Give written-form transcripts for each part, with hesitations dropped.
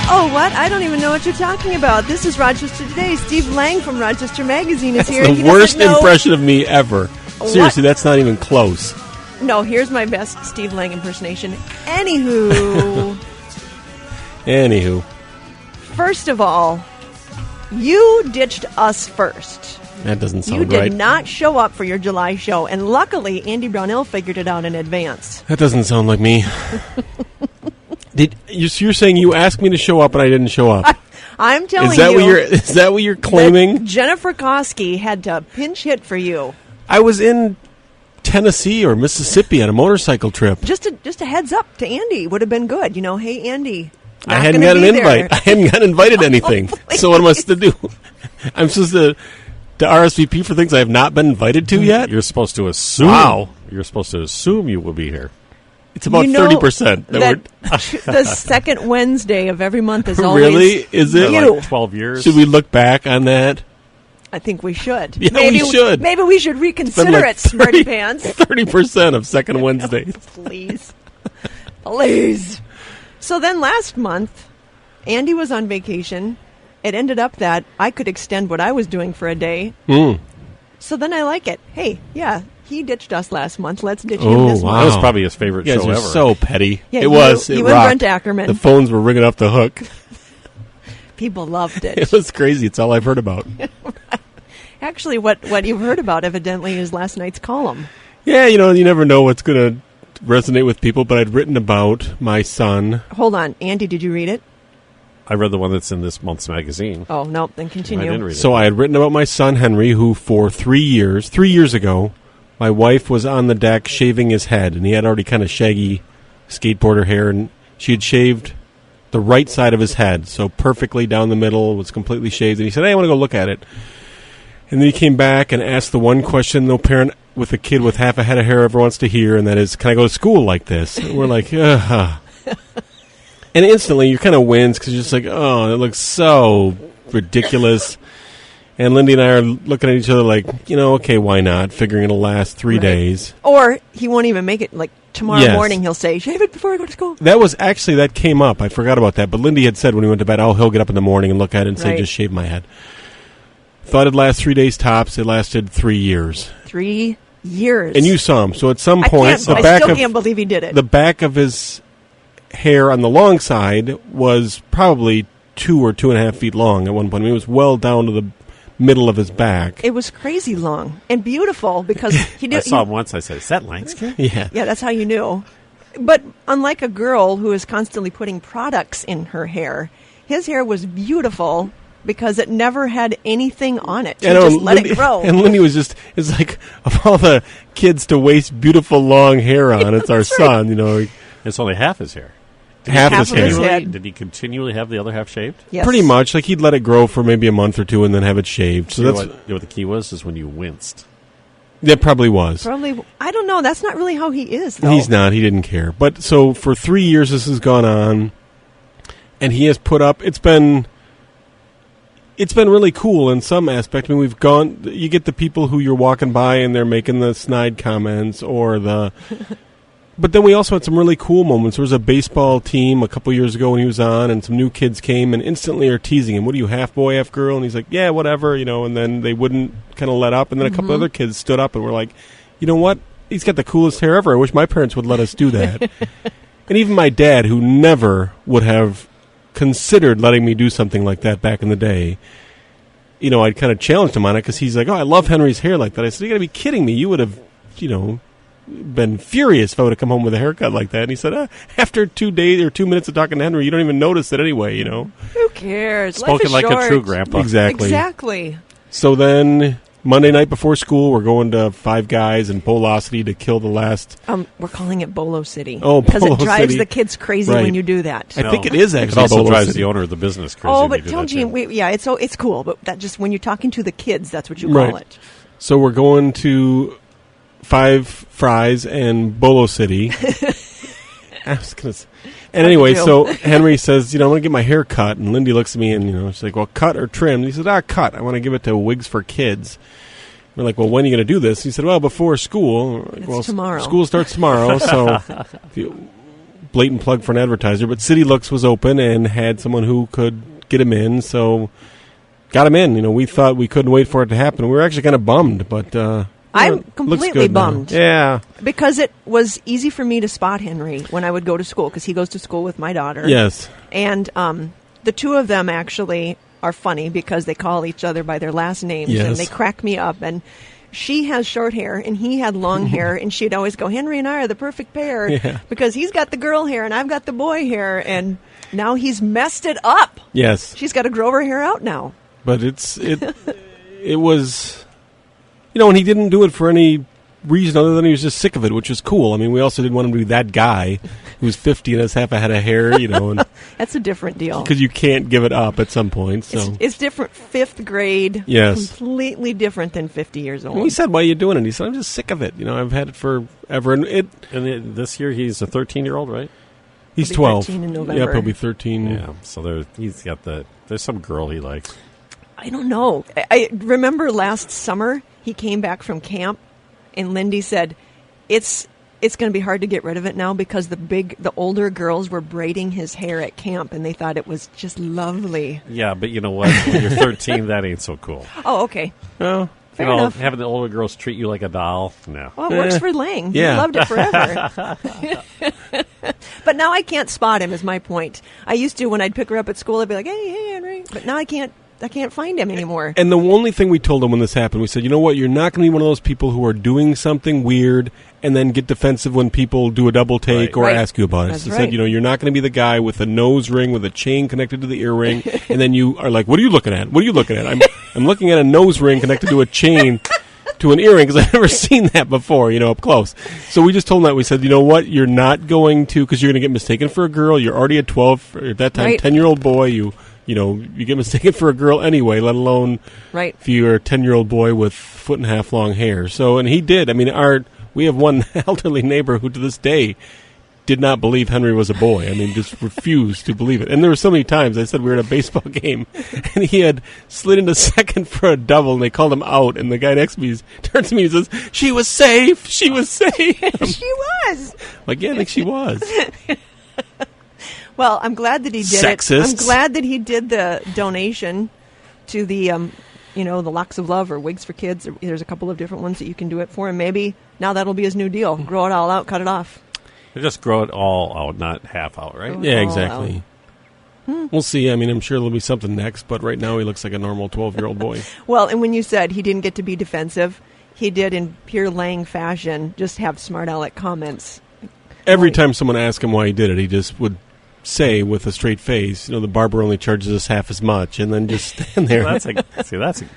Oh, what? I don't even know what you're talking about. This is Rochester Today. Steve Lange from Rochester Magazine is here. That's the worst impression of me ever. Seriously, that's not even close. No, here's my best Steve Lange impersonation. Anywho. First of all, you ditched us first. That doesn't sound right. You did not show up for your July show, and luckily, Andy Brownell figured it out in advance. That doesn't sound like me. You're saying you asked me to show up and I didn't show up? I'm telling you. Is that what you're claiming? Jennifer Koski had to pinch hit for you. I was in Tennessee or Mississippi on a motorcycle trip. Just a heads up to Andy would have been good. You know, hey, Andy. I hadn't got an invite. I hadn't got invited to anything. So what am I supposed to do? I'm supposed to RSVP for things I have not been invited to yet? You're supposed to assume. Wow. You're supposed to assume you will be here. It's about 30%. The second Wednesday of every month is always really? Is it? You. Like 12 years. Should we look back on that? I think we should. Yeah, we should. Maybe we should reconsider it, Smarty Pants. 30% of second Wednesdays. Please. Please. So then last month, Andy was on vacation. It ended up that I could extend what I was doing for a day. So then I like it. Hey, yeah. He ditched us last month. Let's ditch him this month. That was probably his favorite show ever. You guys are so petty. Yeah, it was. You It and rocked. Brent Ackerman. The phones were ringing off the hook. People loved it. It was crazy. It's all I've heard about. Actually, what you've heard about, evidently, is last night's column. Yeah, you never know what's going to resonate with people, but I'd written about my son. Hold on. Andy, did you read it? I read the one that's in this month's magazine. Oh, no. Then continue. I didn't read it. So I had written about my son, Henry, who for 3 years ago, my wife was on the deck shaving his head, and he had already kind of shaggy skateboarder hair, and she had shaved the right side of his head, so perfectly down the middle, was completely shaved, and he said, hey, I want to go look at it. And then he came back and asked the one question no parent with a kid with half a head of hair ever wants to hear, and that is, can I go to school like this? And we're like, ugh. And instantly, you kind of wins, because you're just like, oh, it looks so ridiculous. And Lindy and I are looking at each other like, okay, why not? Figuring it'll last 3 days. Or he won't even make it. Like tomorrow morning, he'll say, shave it before I go to school. That came up. I forgot about that. But Lindy had said when he went to bed, he'll get up in the morning and look at it and say, just shave my head. Thought it'd last 3 days tops. It lasted 3 years. 3 years. And you saw him. So at some point, I still can't believe he did it. The back of his hair on the long side was probably 2 or 2.5 feet long at one point. I mean, it was well down to the middle of his back. It was crazy long and beautiful because he did. I saw him once. I said, is that Lange's kid? Yeah. Yeah, that's how you knew. But unlike a girl who is constantly putting products in her hair, his hair was beautiful because it never had anything on it. Just let it grow. And Lindy was it's like, of all the kids to waste beautiful long hair on, it's our son, It's only half his hair. Half his hair. Did he continually have the other half shaved? Yes. Pretty much. Like, he'd let it grow for maybe a month or two and then have it shaved. So what the key was is when you winced. That probably was. Probably. I don't know. That's not really how he is, though. He's not. He didn't care. But so for 3 years this has gone on, and he has put up. It's been really cool in some aspect. I mean, you get the people who you're walking by and they're making the snide comments or the. But then we also had some really cool moments. There was a baseball team a couple years ago when he was on, and some new kids came and instantly are teasing him. What are you, half boy, half girl? And he's like, yeah, whatever, and then they wouldn't kind of let up. And then a couple other kids stood up and were like, you know what? He's got the coolest hair ever. I wish my parents would let us do that. And even my dad, who never would have considered letting me do something like that back in the day, I'd kind of challenged him on it because he's like, oh, I love Henry's hair like that. I said, you got to be kidding me. You would have, been furious if I would have come home with a haircut like that. And he said, after 2 days or 2 minutes of talking to Henry, you don't even notice it anyway, Who cares? Spoken like a true grandpa. Exactly. So then Monday night before school, we're going to Five Guys and Bolosity to kill the last. We're calling it Bolo City. Oh, because it drives City. The kids crazy when you do that. I think it is actually. It also Bolo drives City. the owner of the business crazy. Oh, but tell Gene, it's cool. But that just when you're talking to the kids, that's what you call it. So we're going to Five Fries and Bolo City. I was gonna say. And anyway, so Henry says, I'm going to get my hair cut. And Lindy looks at me and, she's like, well, cut or trim? And he said, cut. I want to give it to Wigs for Kids. We're like, well, when are you going to do this? He said, well, before school. It's tomorrow. School starts tomorrow. So blatant plug for an advertiser, but City Looks was open and had someone who could get him in, so got him in. We thought we couldn't wait for it to happen. We were actually kind of bummed, but I'm completely bummed. Now. Yeah. Because it was easy for me to spot Henry when I would go to school, because he goes to school with my daughter. Yes. And the two of them actually are funny because they call each other by their last names, and they crack me up. And she has short hair, and he had long hair, and she'd always go, Henry and I are the perfect pair, because he's got the girl hair, and I've got the boy hair, and now he's messed it up. Yes. She's got to grow her hair out now. But it was, and he didn't do it for any reason other than he was just sick of it, which was cool. I mean, we also didn't want him to be that guy who's 50 and has half a head of hair, and that's a different deal. Because you can't give it up at some point. So it's different. 5th grade, completely different than 50 years old. And we said, "Why are you doing it?" He said, "I'm just sick of it. I've had it forever." And this year he's a 13-year-old, right? He's 12. 13 in November. Yep, he'll be 13. Yeah. So he's got there's some girl he likes. I don't know. I remember last summer he came back from camp, and Lindy said, "It's going to be hard to get rid of it now because the older girls were braiding his hair at camp, and they thought it was just lovely." Yeah, but you know what? When you're 13, that ain't so cool. Oh, okay. Well, fair enough. Having the older girls treat you like a doll, no. Well, it works for Lange. Yeah. He loved it forever. But now I can't spot him, is my point. I used to, when I'd pick her up at school, I'd be like, hey, Henry. But now I can't find him anymore. And the only thing we told him when this happened, we said, you know what, you're not going to be one of those people who are doing something weird and then get defensive when people do a double take or ask you about it. That's so right. said, you're not going to be the guy with a nose ring with a chain connected to the earring, and then you are like, what are you looking at? What are you looking at? I'm looking at a nose ring connected to a chain to an earring, because I've never seen that before, up close. So we just told him that. We said, you know what, you're not going to, because you're going to get mistaken for a girl. You're already a 12, or at that time, 10-year-old boy. You get mistaken for a girl anyway, let alone if you're a 10-year-old boy with 1.5 foot long hair. So, and he did. I mean, we have one elderly neighbor who to this day did not believe Henry was a boy. I mean, just refused to believe it. And there were so many times, I said we were at a baseball game, and he had slid into second for a double, and they called him out, and the guy next to me turns to me and says, she was safe, she was safe. She was. Like, yeah, I think she was. Well, I'm glad that he did Sexists. it. I'm glad that he did the donation to the, the Locks of Love or Wigs for Kids. There's a couple of different ones that you can do it for, and maybe now that'll be his new deal. Grow it all out, cut it off. Just grow it all out, not half out, right? Yeah, exactly. We'll see. I mean, I'm sure there'll be something next, but right now he looks like a normal 12-year-old boy. Well, and when you said he didn't get to be defensive, he did in pure Lange fashion just have smart aleck comments. Every time someone asked him why he did it, he just would say with a straight face, the barber only charges us half as much, and then just stand there. Well,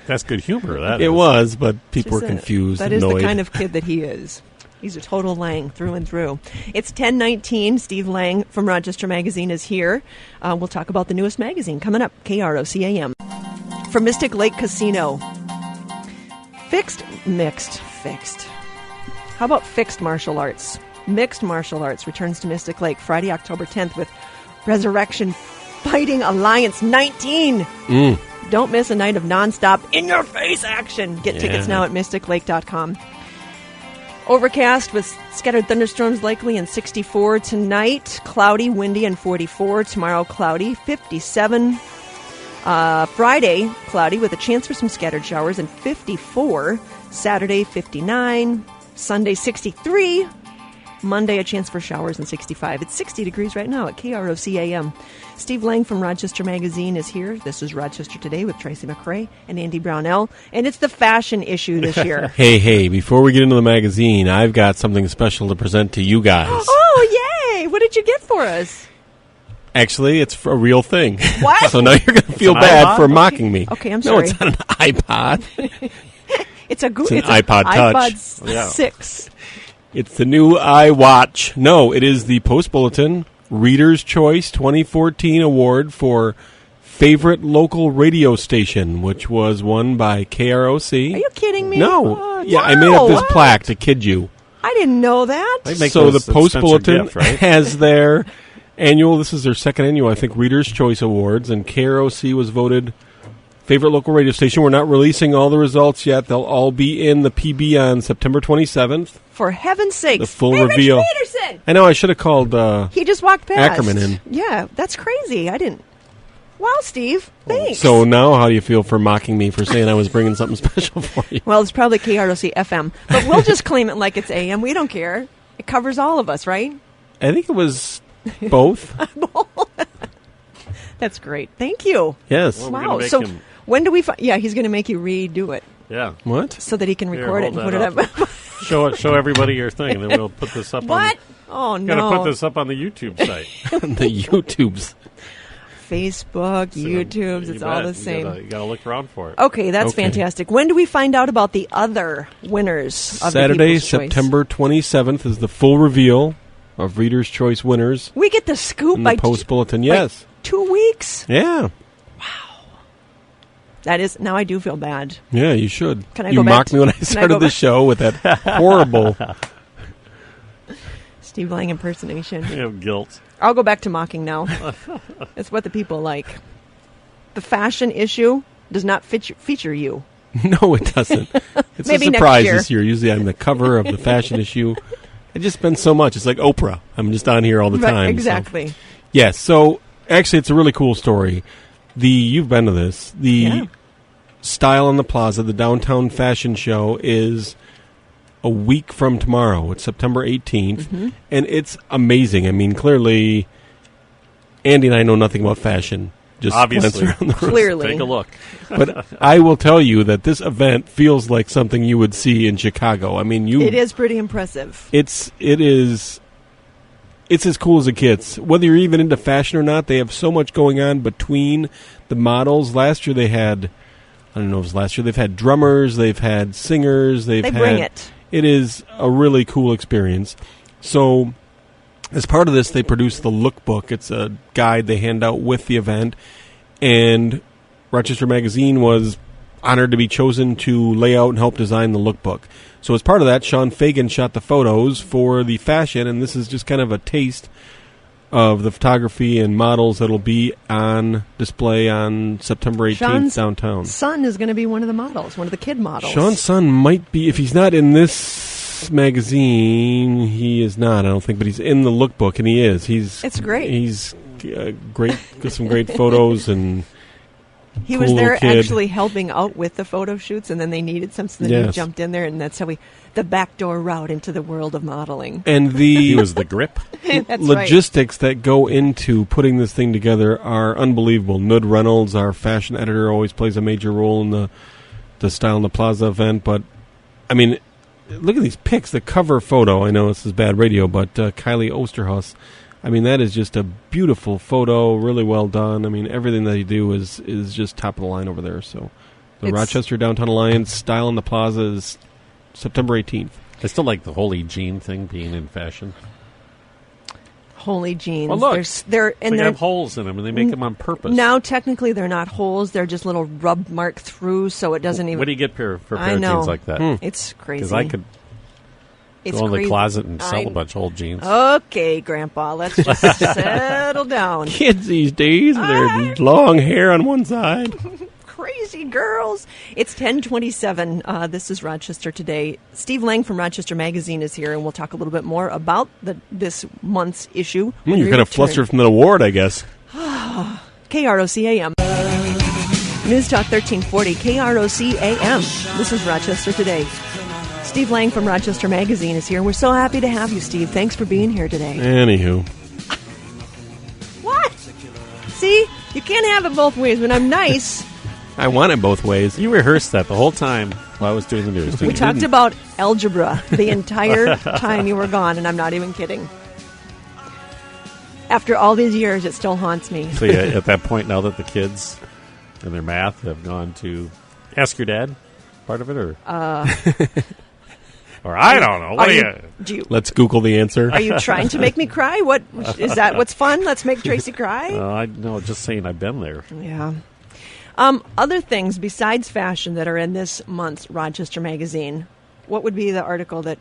that's good humor. It was, but people were confused. That and is annoyed. the kind of kid that he is. He's a total Lange through and through. It's 10:19. Steve Lange from Rochester Magazine is here. We'll talk about the newest magazine coming up, KROC-AM. From Mystic Lake Casino. Fixed. How about fixed martial arts? Mixed martial arts returns to Mystic Lake Friday, October 10th with Resurrection Fighting Alliance 19. Don't miss a night of nonstop in-your-face action. Get tickets now at mysticlake.com. Overcast with scattered thunderstorms likely and 64 tonight. Cloudy, windy, and 44. Tomorrow, cloudy, 57. Friday, cloudy with a chance for some scattered showers and 54. Saturday, 59. Sunday, 63. Monday, a chance for showers and 65. It's 60 degrees right now at KROC-AM. Steve Lange from Rochester Magazine is here. This is Rochester Today with Tracy McCray and Andy Brownell. And it's the fashion issue this year. Hey, before we get into the magazine, I've got something special to present to you guys. Oh, yay! What did you get for us? Actually, it's a real thing. What? So now you're going to feel bad for mocking me. Okay, I'm sorry. No, it's not an iPod. It's an iPod Touch. iPod 6. It's the new iWatch. No, it is the Post Bulletin Reader's Choice 2014 Award for Favorite Local Radio Station, which was won by KROC. Are you kidding me? No. Wow. I made up this plaque to kid you. I didn't know that. So the Post Bulletin has their annual, this is their second annual, I think, Reader's Choice Awards, and KROC was voted favorite local radio station. We're not releasing all the results yet. They'll all be in the PB on September 27th. For heaven's sakes. The full hey, reveal. Rich Peterson! I know, I should have called he just walked past. Ackerman in. Yeah, that's crazy. I didn't. Wow, Steve. Thanks. So now how do you feel for mocking me for saying I was bringing something special for you? Well, it's probably KROC FM. But we'll just claim it like it's AM. We don't care. It covers all of us, right? I think it was both. That's great. Thank you. Yes. Well, Wow. So when do we yeah, he's going to make you redo it. Yeah. What? So that he can Here, record it and hold put it that up. Show everybody your thing, and then we'll put this up. What? Oh, no. Got to put this up on the YouTube site. The YouTubes. Facebook, YouTubes, it's all the same. You got to look around for it. Okay, that's Okay. fantastic. When do we find out about the other winners of the Saturday, People's Choice? September 27th is the full reveal of Reader's Choice winners We get the scoop in by the Post Bulletin. Yes. 2 weeks? Yeah. That is, now I do feel bad. Yeah, you should. Can I you go back mocked to- me when I can I started go the back? show with that horrible. Steve Lang impersonation. You have guilt. I'll go back to mocking now. It's what the people like. The fashion issue does not feature you. No, it doesn't. It's Maybe a next surprise year. this year. Usually I'm the cover of the fashion issue. It just been so much. It's like Oprah. I'm just on here all the Right, time. so. exactly. Yes. So actually, it's a really cool story. You've been to this. The Yeah. Style on the Plaza, the downtown fashion show, is a week from tomorrow. It's September 18th, Mm-hmm. and it's amazing. I mean, clearly, Andy and I know nothing about fashion. Just Obviously. glance around the room. Clearly. Take a look. But I will tell you that this event feels like something you would see in Chicago. I mean, It is pretty impressive. It's as cool as it gets. Whether you're even into fashion or not, they have so much going on between the models. Last year they had, I don't know if it was last year, they've had drummers, they've had singers, They bring it. It is a really cool experience. So as part of this, they produced the lookbook. It's a guide they hand out with the event. And Rochester Magazine was honored to be chosen to lay out and help design the lookbook. So as part of that, Sean Fagan shot the photos for the fashion, and this is just kind of a taste of the photography and models that'll be on display on September 18th Sean's downtown. son is going to be one of the models, one of the kid models. Sean's son might be, if he's not in this magazine, he is not, I don't think, but he's in the lookbook, and he is. It's great. He's great, got some great photos, and He cool was there little kid. actually helping out with the photo shoots, and then they needed something, so then he Yes. jumped in there, and that's how the backdoor route into the world of modeling. and He the was the grip. That's logistics that go into putting this thing together are unbelievable. Nud Reynolds, our fashion editor, always plays a major role in the Style in the Plaza event. But, I mean, look at these pics. The cover photo, I know this is bad radio, but Kylie Osterhaus, I mean, that is just a beautiful photo, really well done. I mean, everything that you do is just top of the line over there. So the It's- Rochester Downtown Alliance Style in the Plaza is September 18th. I still like the holy jean thing being in fashion. Holy jeans. Well, look, they're They have holes in them, and they make them on purpose. now technically they're not holes; they're just little rub mark through, so it doesn't even. What do you get for a I pair of know. jeans like that? It's crazy. Because I could It's go in the crazy. closet and sell I- a bunch of old jeans. Okay, Grandpa, let's just settle down. Kids these days with their long hair on one side. Crazy girls. It's 10:27. This is Rochester Today. Steve Lang from Rochester Magazine is here, and we'll talk a little bit more about this month's issue. You're kind of flustered from the award, I guess. KROC-AM. News Talk 1340, KROC-AM. This is Rochester Today. Steve Lang from Rochester Magazine is here. We're so happy to have you, Steve. Thanks for being here today. Anywho. What? See? You can't have it both ways. When I'm nice, I want it both ways. You rehearsed that the whole time while I was doing the news. we didn't you? talked about algebra the entire time you were gone, and I'm not even kidding. After all these years, it still haunts me. So yeah, at that point, now that the kids and their math have gone to ask your dad part of it, or or I don't know. What do you Let's Google the answer. Are you trying to make me cry? What is that? What's fun? Let's make Tracy cry. I no, just saying I've been there. Yeah. Other things besides fashion that are in this month's Rochester Magazine. What would be the article that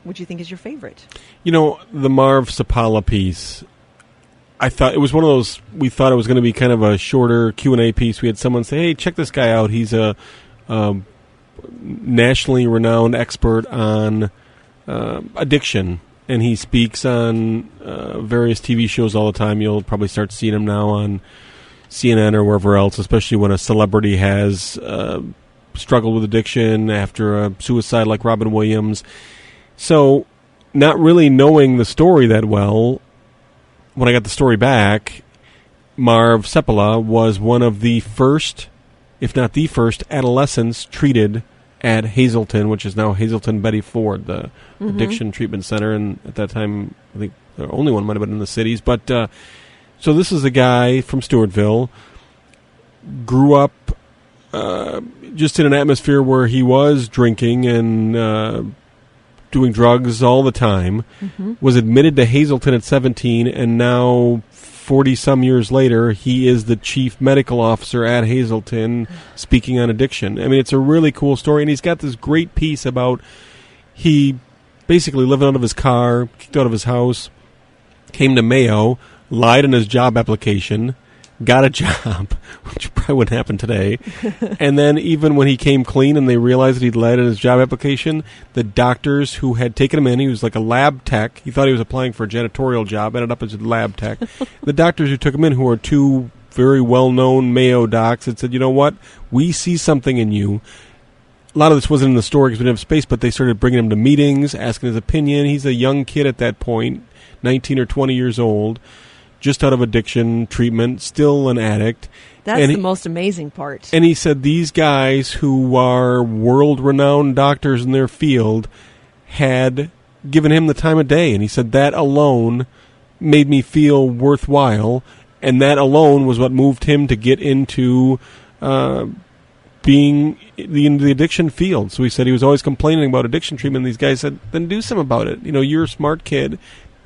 would you think is your favorite? You know, the Marv Sapala piece I thought it was one of those. We thought it was going to be kind of a shorter Q&A piece. We had someone say, "Hey, check this guy out. He's a nationally renowned expert on addiction, and he speaks on various TV shows all the time. You'll probably start seeing him now on CNN or wherever else, especially when a celebrity has struggled with addiction after a suicide like Robin Williams." So, not really knowing the story that well, when I got the story back, Marv Seppala was one of the first, if not the first, adolescents treated at Hazleton, which is now Hazleton Betty Ford, the addiction treatment center. And at that time, I think the only one might have been in the cities. But so this is a guy from Stewartville, grew up just in an atmosphere where he was drinking and doing drugs all the time, was admitted to Hazleton at 17, and now 40-some years later, he is the chief medical officer at Hazleton speaking on addiction. I mean, it's a really cool story, and he's got this great piece about he basically living out of his car, kicked out of his house, came to Mayo, lied in his job application, got a job, which probably wouldn't happen today. And then even when he came clean and they realized that he'd lied in his job application, the doctors who had taken him in, he was like a lab tech. He thought he was applying for a janitorial job, ended up as a lab tech. The doctors who took him in, who are two very well-known Mayo docs, had said, you know what, we see something in you. A lot of this wasn't in the story because we didn't have space, but they started bringing him to meetings, asking his opinion. He's a young kid at that point, 19 or 20 years old, just out of addiction treatment, still an addict. That's the most amazing part. And he said these guys who are world-renowned doctors in their field had given him the time of day. And he said that alone made me feel worthwhile. And that alone was what moved him to get into being in the addiction field. So he said he was always complaining about addiction treatment. And these guys said, then do something about it. You know, you're a smart kid.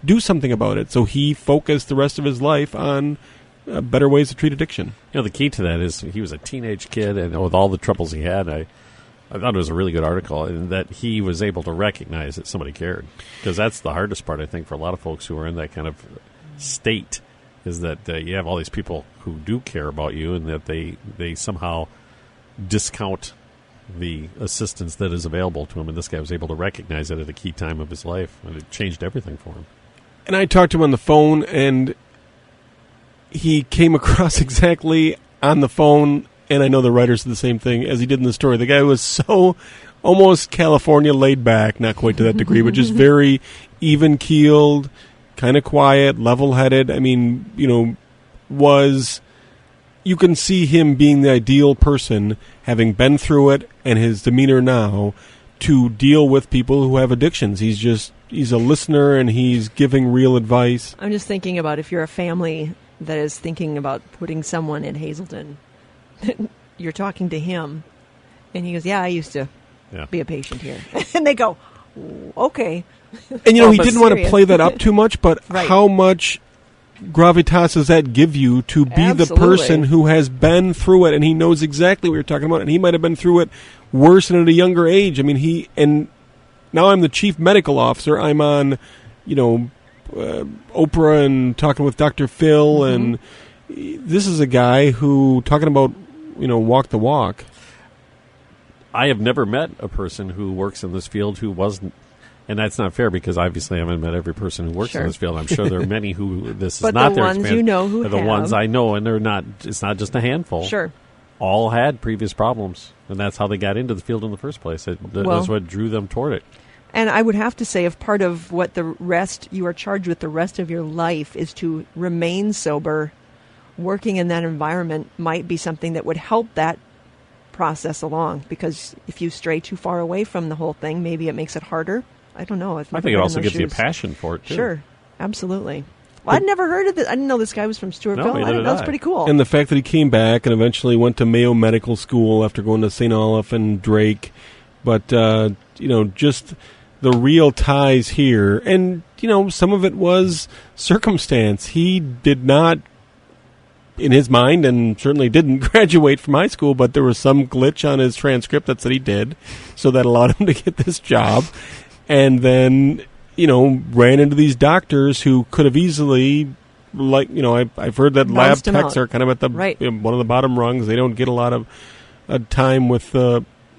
Do something about it. So he focused the rest of his life on better ways to treat addiction. You know, the key to that is he was a teenage kid, and with all the troubles he had, I thought it was a really good article, and that he was able to recognize that somebody cared. Because that's the hardest part, I think, for a lot of folks who are in that kind of state, is that you have all these people who do care about you, and that they somehow discount the assistance that is available to him. And this guy was able to recognize it at a key time of his life, and it changed everything for him. And I talked to him on the phone, and he came across exactly on the phone, and I know the writers did the same thing as he did in the story. The guy was so almost California laid back, not quite to that degree, but just very even-keeled, kind of quiet, level-headed. I mean, you know, you can see him being the ideal person, having been through it, and his demeanor now, to deal with people who have addictions. He's a listener, and he's giving real advice. I'm just thinking about if you're a family that is thinking about putting someone in Hazleton, you're talking to him, and he goes, yeah, I used to be a patient here. And they go, okay. And, you know, he didn't want to play that up too much, but how much gravitas does that give you to be the person who has been through it, and he knows exactly what you're talking about, and he might have been through it worse and at a younger age. I mean, and now I'm the chief medical officer. I'm on, you know, Oprah and talking with Dr. Phil, and this is a guy who, talking about, you know, walk the walk. I have never met a person who works in this field who wasn't, and that's not fair because obviously I haven't met every person who works in this field. I'm sure there are many who this is not their experience. But the ones you know who have. The ones I know, and they're not, it's not just a handful. Sure. All had previous problems, and that's how they got into the field in the first place. That's what drew them toward it. And I would have to say, if part of what you are charged with the rest of your life is to remain sober, working in that environment might be something that would help that process along. Because if you stray too far away from the whole thing, maybe it makes it harder. I don't know. I think it also gives you a passion for it, too. Sure, absolutely. Well, I'd never heard of this. I didn't know this guy was from Stewartville. That was pretty cool. And the fact that he came back and eventually went to Mayo Medical School after going to St. Olaf and Drake. But, you know, just the real ties here. And, you know, some of it was circumstance. He did not, in his mind, and certainly didn't graduate from high school, but there was some glitch on his transcript that said he did. So that allowed him to get this job. And then, you know, ran into these doctors who could have easily like, I've heard that lab Bounced 'em techs out. are kind of at the Right. one of the bottom rungs. They don't get a lot of time with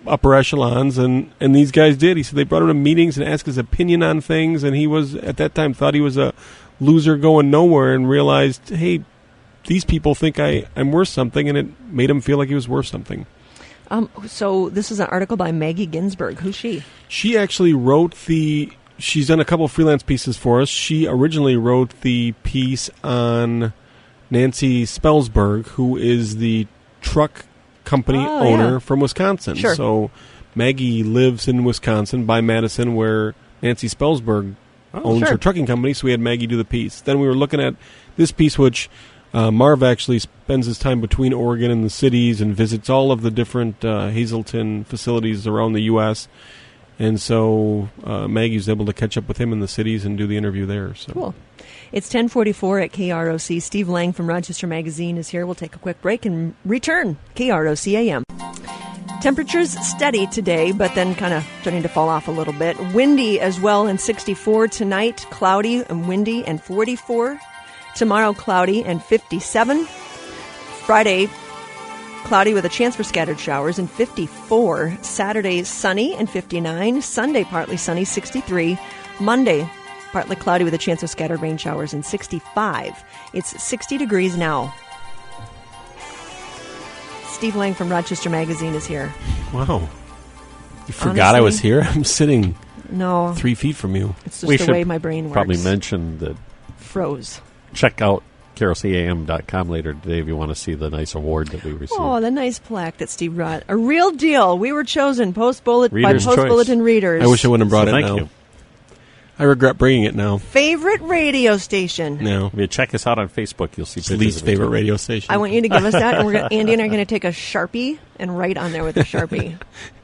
upper echelons, and these guys did. He said they brought him to meetings and asked his opinion on things, and he was, at that time, thought he was a loser going nowhere, and realized, hey, these people think I'm worth something, and it made him feel like he was worth something. So this is an article by Maggie Ginsberg. Who's she? She actually wrote she's done a couple of freelance pieces for us. She originally wrote the piece on Nancy Spelsberg, who is the truck company owner from Wisconsin. Sure. So Maggie lives in Wisconsin by Madison, where Nancy Spelsberg owns her trucking company, so we had Maggie do the piece. Then we were looking at this piece, which Marv actually spends his time between Oregon and the cities and visits all of the different Hazelton facilities around the U.S., and so Maggie was able to catch up with him in the cities and do the interview there. So. Cool. It's 10:44 at KROC. Steve Lange from Rochester Magazine is here. We'll take a quick break and return. KROC-AM. Temperatures steady today, but then kind of starting to fall off a little bit. Windy as well, and 64 tonight. Cloudy and windy, and 44. Tomorrow, cloudy and 57. Friday, cloudy with a chance for scattered showers, and 54. Saturday, sunny and 59. Sunday, partly sunny, 63. Monday, partly cloudy with a chance of scattered rain showers, and 65. It's 60 degrees now. Steve Lange from Rochester Magazine is here. Wow. You forgot I was here? I'm sitting No. 3 feet from you. It's just the way my brain works. Probably mention that. Froze. Check out KROC-AM.com later today if you want to see the nice award that we received. Oh, the nice plaque that Steve brought. A real deal. We were chosen by Reader's Post choice. Bulletin readers. I wish I wouldn't have brought it Thank now. you. I regret bringing it now. Favorite radio station. No. If you check us out on Facebook, you'll see It's pictures least of favorite each other. radio station. I want you to give us that, and Andy and I are going to take a Sharpie and write on there with a Sharpie.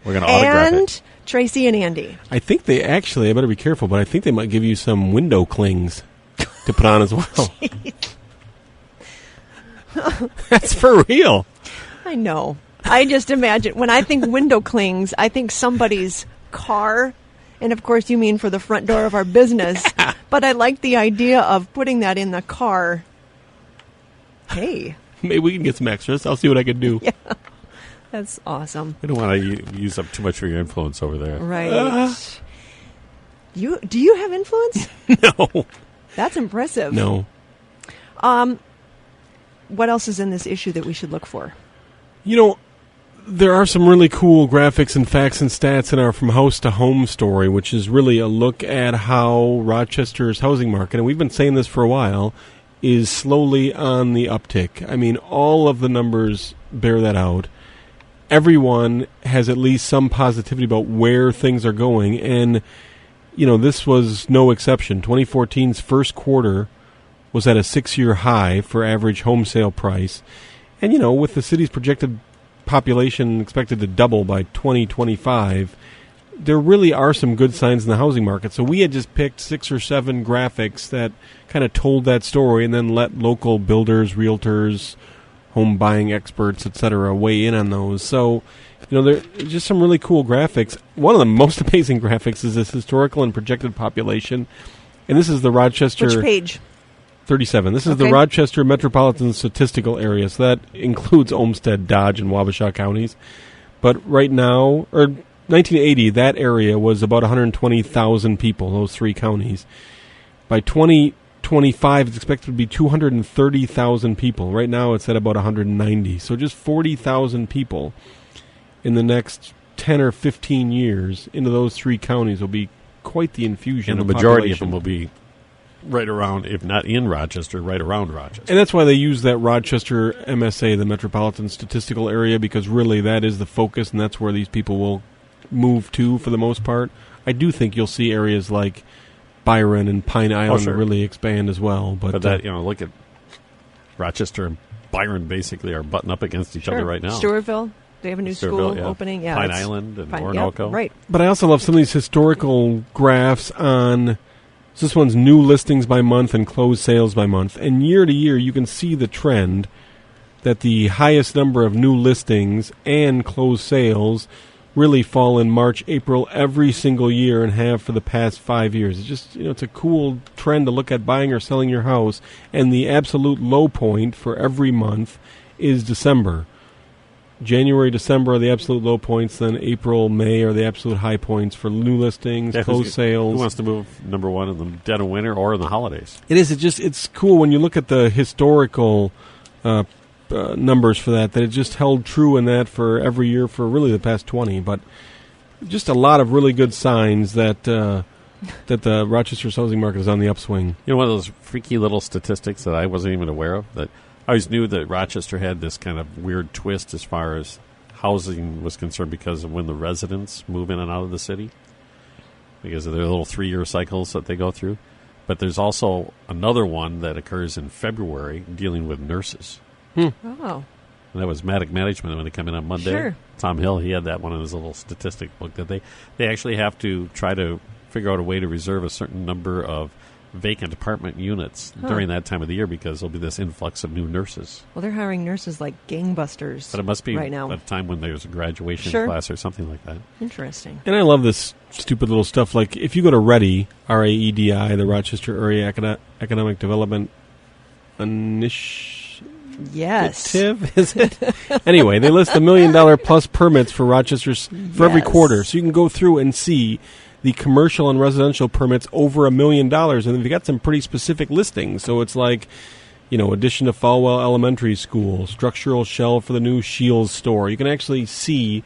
We're going to autograph And it. Tracy and Andy. I think they actually, I better be careful, but I think they might give you some window clings to put on as well. That's for real. I know. I just imagine, when I think window clings, I think somebody's car. And, of course, you mean for the front door of our business. But I like the idea of putting that in the car. Hey. Maybe we can get some extras. I'll see what I can do. Yeah. That's awesome. We don't want to use up too much of your influence over there. Right. Do you have influence? No. That's impressive. No. What else is in this issue that we should look for? There are some really cool graphics and facts and stats in our From House to Home story, which is really a look at how Rochester's housing market, and we've been saying this for a while, is slowly on the uptick. I mean, all of the numbers bear that out. Everyone has at least some positivity about where things are going, and, this was no exception. 2014's first quarter was at a 6-year high for average home sale price. And, with the city's projected population expected to double by 2025, there really are some good signs in the housing market. So we had just picked 6 or 7 graphics that kind of told that story, and then let local builders, realtors, home buying experts, etc., weigh in on those. So, there are just some really cool graphics. One of the most amazing graphics is this historical and projected population. And this is the Rochester... Which page? 37. This is the Rochester Metropolitan Statistical Area. So that includes Olmsted, Dodge, and Wabasha counties. But right now, or 1980, that area was about 120,000 people, those 3 counties. By 2025, it's expected to be 230,000 people. Right now, it's at about 190. So just 40,000 people in the next 10 or 15 years into those 3 counties will be quite the infusion. And the majority of them will be right around, if not in Rochester, right around Rochester. And that's why they use that Rochester MSA, the Metropolitan Statistical Area, because really that is the focus, and that's where these people will move to for the most part. I do think you'll see areas like Byron and Pine Island really expand as well. But that, look at Rochester and Byron basically are butting up against each other right now. Stewartville. They have a new school opening. Yeah, Pine Island and Orinoco. Yep, right. But I also love some of these historical graphs on... So this one's new listings by month and closed sales by month. And year to year, you can see the trend that the highest number of new listings and closed sales really fall in March, April every single year and have for the past 5 years. It's just, it's a cool trend to look at buying or selling your house. And the absolute low point for every month is December. January, December are the absolute low points. Then April, May are the absolute high points for new listings, closed sales. Who wants to move number one in the dead of winter or in the holidays? It is. It's cool when you look at the historical numbers for that it just held true in that for every year for really the past 20. But just a lot of really good signs that that the Rochester's housing market is on the upswing. One of those freaky little statistics that I wasn't even aware of, that I always knew that Rochester had this kind of weird twist as far as housing was concerned because of when the residents move in and out of the city, because of their little 3-year cycles that they go through. But there's also another one that occurs in February dealing with nurses. Oh. And that was Matic Management when they come in on Monday. Sure. Tom Hill, he had that one in his little statistic book, that they actually have to try to figure out a way to reserve a certain number of vacant apartment units during that time of the year because there'll be this influx of new nurses. Well, they're hiring nurses like gangbusters. But it must be right now. a time when there's a graduation class or something like that. Interesting. And I love this stupid little stuff. Like if you go to REDI, RAEDI, the Rochester Area Economic Development Initiative, is it? Anyway, they list $1 million plus permits for Rochester's for every quarter. So you can go through and see the commercial and residential permits over $1 million, and they've got some pretty specific listings. So it's like, addition to Falwell Elementary School, structural shell for the new Shields store. You can actually see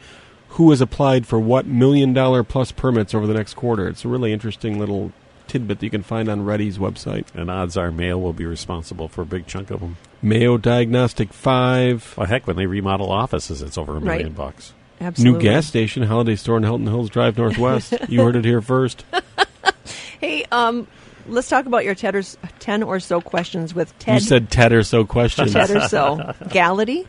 who has applied for what $1 million plus permits over the next quarter. It's a really interesting little tidbit that you can find on REDI's website. And odds are Mayo will be responsible for a big chunk of them. Mayo Diagnostic 5. Well, heck, when they remodel offices, it's over $1 million bucks. Absolutely. New gas station, Holiday Store in Hilton Hills Drive Northwest. You heard it here first. Hey, let's talk about your 10 or so questions with Ted. You said 10 or so questions. 10 or so. Galati?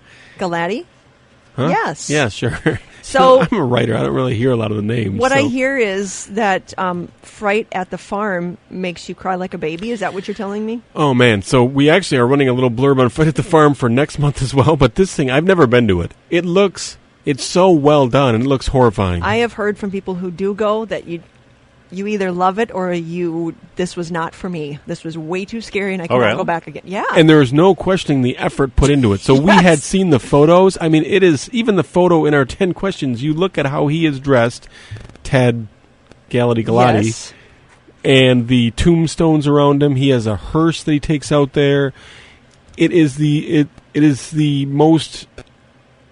Huh? Yes. Yeah, sure. So I'm a writer. I don't really hear a lot of the names. What I hear is that fright at the farm makes you cry like a baby. Is that what you're telling me? Oh, man. So we actually are running a little blurb on Fright at the Farm for next month as well. But this thing, I've never been to it. It's so well done, and it looks horrifying. I have heard from people who do go that you either love it or this was not for me. This was way too scary, and I cannot go back again. Yeah. And there is no questioning the effort put into it. So we had seen the photos. I mean, it is, even the photo in our 10 questions, you look at how he is dressed, Ted Galati, yes. And the tombstones around him. He has a hearse that he takes out there. It is the most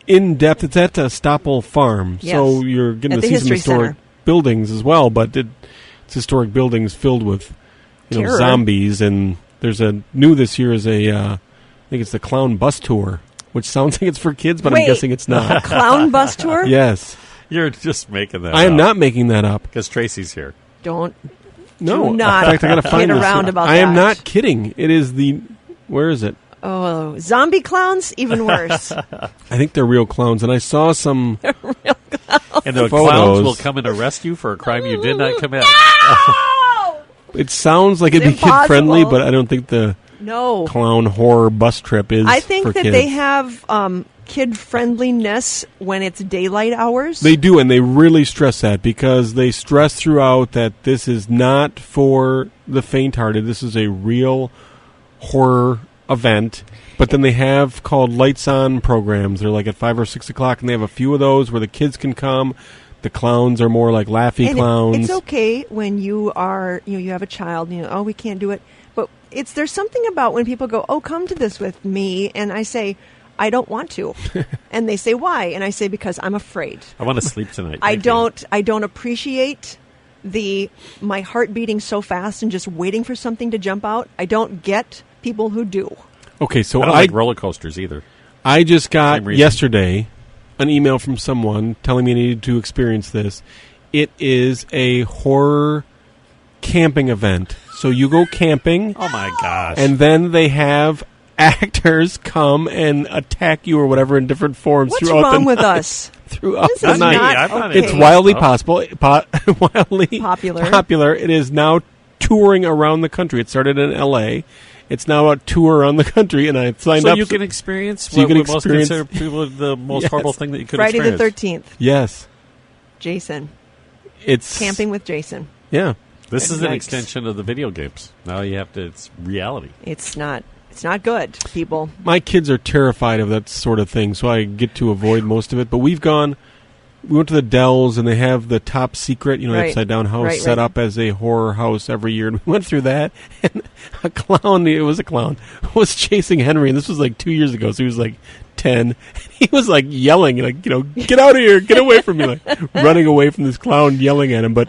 in-depth. It's at Stapple Farm, so you're going to see some historic buildings as well, but it's historic buildings filled with zombies, and there's new this year is I think it's the Clown Bus Tour, which sounds like it's for kids, but I'm guessing it's not. A clown bus tour? Yes. You're just making that up. I am not making that up. Because Tracy's here. Do not in fact, I gotta find get this around about I that. am not kidding. It is where is it? Oh, zombie clowns? Even worse. I think they're real clowns, and I saw some real clowns. And the clowns will come and arrest you for a crime you did not commit. No! It sounds like it'd be kid-friendly, but I don't think the clown horror bus trip is I think for that kids. they have kid-friendliness when it's daylight hours. They do, and they really stress that because they stress throughout that this is not for the faint-hearted. This is a real horror event, but then they have called lights on programs. They're like at 5 or 6 o'clock, and they have a few of those where the kids can come. The clowns are more like laughy clowns. It's okay when you are, you have a child, we can't do it. But there's something about when people go, come to this with me, and I say, I don't want to. And they say, why? And I say, because I'm afraid. I want to sleep tonight. I don't appreciate my heart beating so fast and just waiting for something to jump out. I don't get people who do. Okay, so I don't like roller coasters either. I just got yesterday an email from someone telling me I needed to experience this. It is a horror camping event. So you go camping. Oh my gosh. And then they have actors come and attack you or whatever in different forms What's throughout the night. What's wrong with us? Throughout this the is night. Not okay. It's wildly wildly popular. It is now touring around the country. It started in L.A. It's now a tour around the country, and I signed up. So you can experience so you can most consider people the most horrible thing that you could Friday experience. the 13th. Yes. Jason. It's Camping with Jason. Yeah. This is an Yikes. extension of the video games. Now you have to. It's reality. It's not good, people. My kids are terrified of that sort of thing, so I get to avoid most of it. But we went to the Dells, and they have the Top Secret, Right. upside-down house set Right. up as a horror house every year. And we went through that, and it was a clown, was chasing Henry, and this was like 2 years ago, so he was like 10. He was like yelling, get out of here, get away from me, running away from this clown, yelling at him. But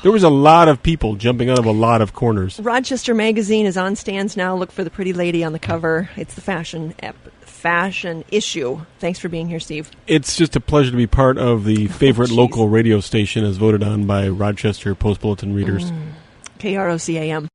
there was a lot of people jumping out of a lot of corners. Rochester Magazine is on stands now. Look for the pretty lady on the cover. It's the fashion issue. Thanks for being here, Steve. It's just a pleasure to be part of the favorite geez. local radio station as voted on by Rochester Post-Bulletin readers. KROC-AM.